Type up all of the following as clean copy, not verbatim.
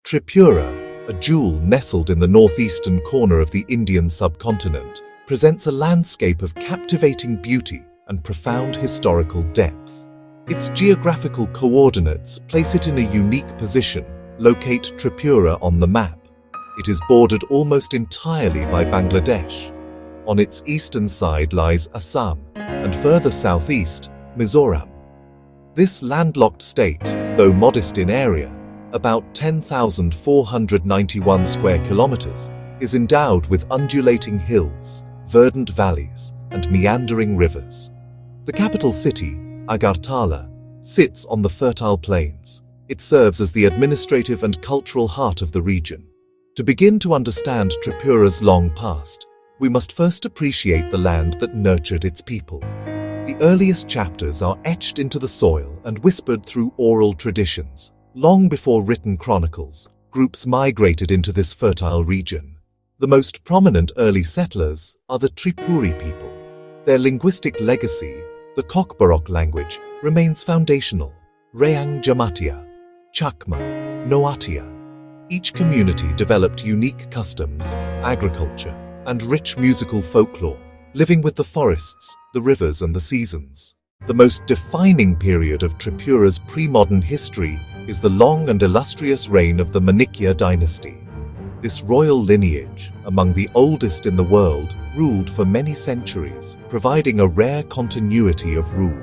Tripura, a jewel nestled in the northeastern corner of the Indian subcontinent, presents a landscape of captivating beauty and profound historical depth. Its geographical coordinates place it in a unique position. Locate Tripura on the map. It is bordered almost entirely by Bangladesh. On its eastern side lies Assam, and further southeast, Mizoram. This landlocked state, though modest in area, about 10,491 square kilometers, is endowed with undulating hills, verdant valleys, and meandering rivers. The capital city, Agartala, sits on the fertile plains. It serves as the administrative and cultural heart of the region. To begin to understand Tripura's long past, we must first appreciate the land that nurtured its people. The earliest chapters are etched into the soil and whispered through oral traditions. Long before written chronicles, groups migrated into this fertile region. The most prominent early settlers are the Tripuri people. Their linguistic legacy, the Kokborok language, remains foundational. Rayang Jamatia, Chakma, Noatia. Each community developed unique customs, agriculture, and rich musical folklore, living with the forests, the rivers, and the seasons. The most defining period of Tripura's pre-modern history is the long and illustrious reign of the Manikya dynasty. This royal lineage, among the oldest in the world, ruled for many centuries, providing a rare continuity of rule.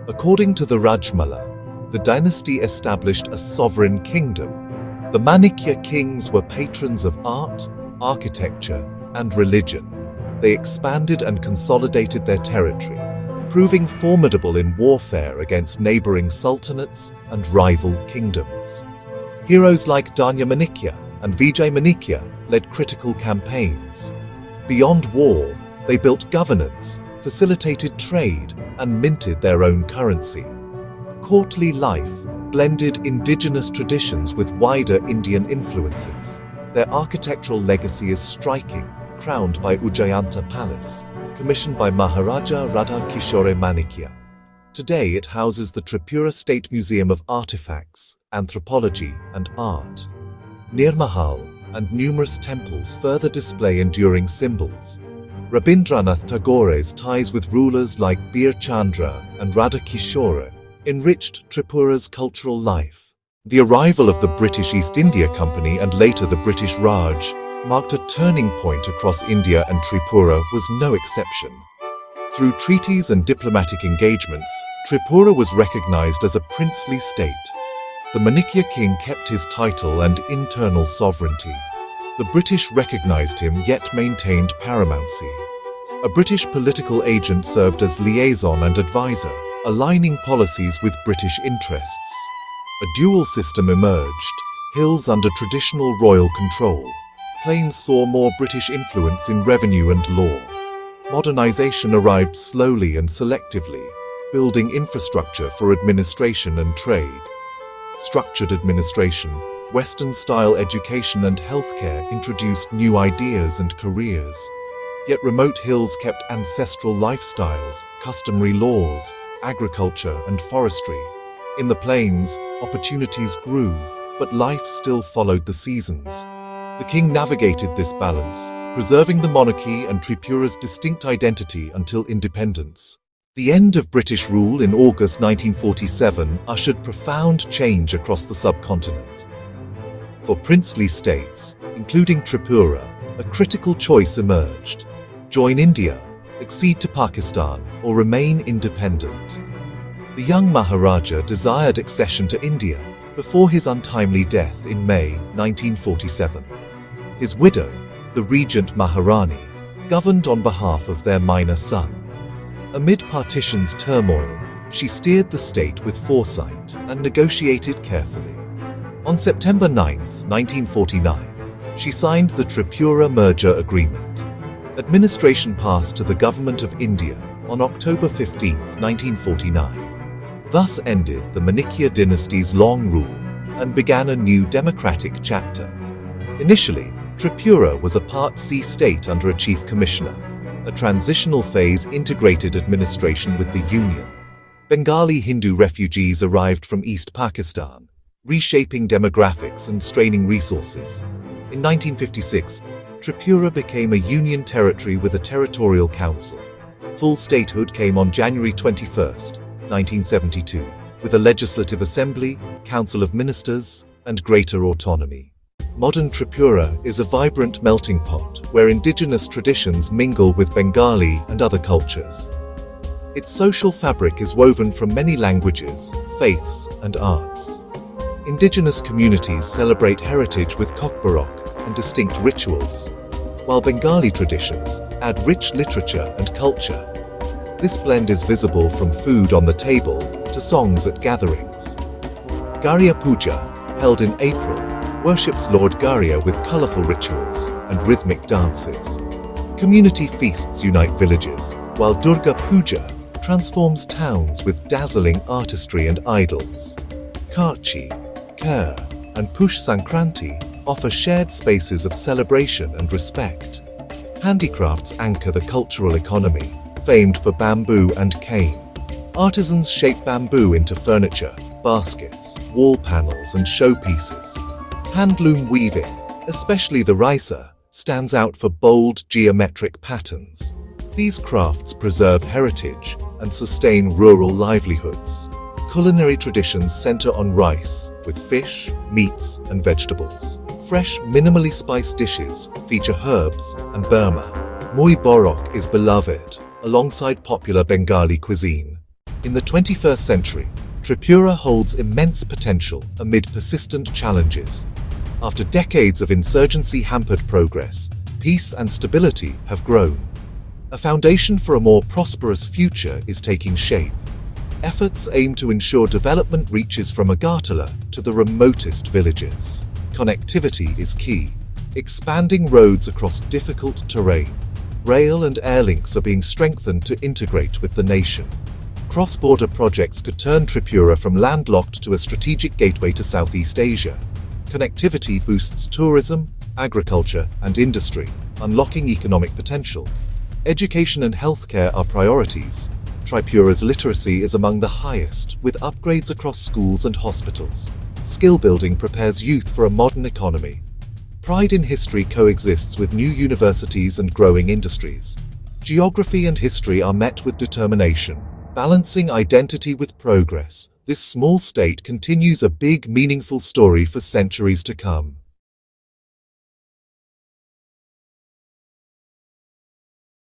According to the Rajmala, the dynasty established a sovereign kingdom. The Manikya kings were patrons of art, architecture, and religion. They expanded and consolidated their territory, proving formidable in warfare against neighboring sultanates and rival kingdoms. Heroes like Danya Manikya and Vijay Manikya led critical campaigns. Beyond war, they built governance, facilitated trade, and minted their own currency. Courtly life blended indigenous traditions with wider Indian influences. Their architectural legacy is striking, crowned by Ujjayanta Palace, commissioned by Maharaja Radha Kishore Manikya. Today it houses the Tripura State Museum of Artifacts, Anthropology, and Art. Nirmahal and numerous temples further display enduring symbols. Rabindranath Tagore's ties with rulers like Bir Chandra and Radha Kishore enriched Tripura's cultural life. The arrival of the British East India Company and later the British Raj marked a turning point across India, and Tripura was no exception. Through treaties and diplomatic engagements, Tripura was recognized as a princely state. The Manikya king kept his title and internal sovereignty. The British recognized him yet maintained paramountcy. A British political agent served as liaison and advisor, aligning policies with British interests. A dual system emerged, hills under traditional royal control. Plains saw more British influence in revenue and law. Modernization arrived slowly and selectively, building infrastructure for administration and trade. Structured administration, Western-style education and healthcare introduced new ideas and careers. Yet remote hills kept ancestral lifestyles, customary laws, agriculture, and forestry. In the plains, opportunities grew, but life still followed the seasons. The king navigated this balance, preserving the monarchy and Tripura's distinct identity until independence. The end of British rule in August 1947 ushered profound change across the subcontinent. For princely states, including Tripura, a critical choice emerged: join India, accede to Pakistan, or remain independent. The young Maharaja desired accession to India before his untimely death in May 1947. His widow, the Regent Maharani, governed on behalf of their minor son. Amid partition's turmoil, she steered the state with foresight and negotiated carefully. On September 9, 1949, she signed the Tripura Merger Agreement. Administration passed to the Government of India on October 15, 1949. Thus ended the Manikya dynasty's long rule and began a new democratic chapter. Initially, Tripura was a Part C state under a chief commissioner. A transitional phase integrated administration with the Union. Bengali Hindu refugees arrived from East Pakistan, reshaping demographics and straining resources. In 1956, Tripura became a union territory with a territorial council. Full statehood came on January 21, 1972, with a legislative assembly, council of ministers, and greater autonomy. Modern Tripura is a vibrant melting pot where indigenous traditions mingle with Bengali and other cultures. Its social fabric is woven from many languages, faiths, and arts. Indigenous communities celebrate heritage with kokborok and distinct rituals, while Bengali traditions add rich literature and culture. This blend is visible from food on the table to songs at gatherings. Garya Puja, held in April, worships Lord Garya with colorful rituals and rhythmic dances. Community feasts unite villages, while Durga Puja transforms towns with dazzling artistry and idols. Karchi, Kher, and Push Sankranti offer shared spaces of celebration and respect. Handicrafts anchor the cultural economy, famed for bamboo and cane. Artisans shape bamboo into furniture, baskets, wall panels, and showpieces. Handloom weaving, especially the raisa, stands out for bold geometric patterns. These crafts preserve heritage and sustain rural livelihoods. Culinary traditions center on rice, with fish, meats, and vegetables. Fresh, minimally spiced dishes feature herbs and Burma. Mui borok is beloved, alongside popular Bengali cuisine. In the 21st century, Tripura holds immense potential amid persistent challenges. After decades of insurgency-hampered progress, peace and stability have grown. A foundation for a more prosperous future is taking shape. Efforts aim to ensure development reaches from Agartala to the remotest villages. Connectivity is key, expanding roads across difficult terrain. Rail and air links are being strengthened to integrate with the nation. Cross-border projects could turn Tripura from landlocked to a strategic gateway to Southeast Asia. Connectivity boosts tourism, agriculture, and industry, unlocking economic potential. Education and healthcare are priorities. Tripura's literacy is among the highest, with upgrades across schools and hospitals. Skill building prepares youth for a modern economy. Pride in history coexists with new universities and growing industries. Geography and history are met with determination, balancing identity with progress. This small state continues a big, meaningful story for centuries to come.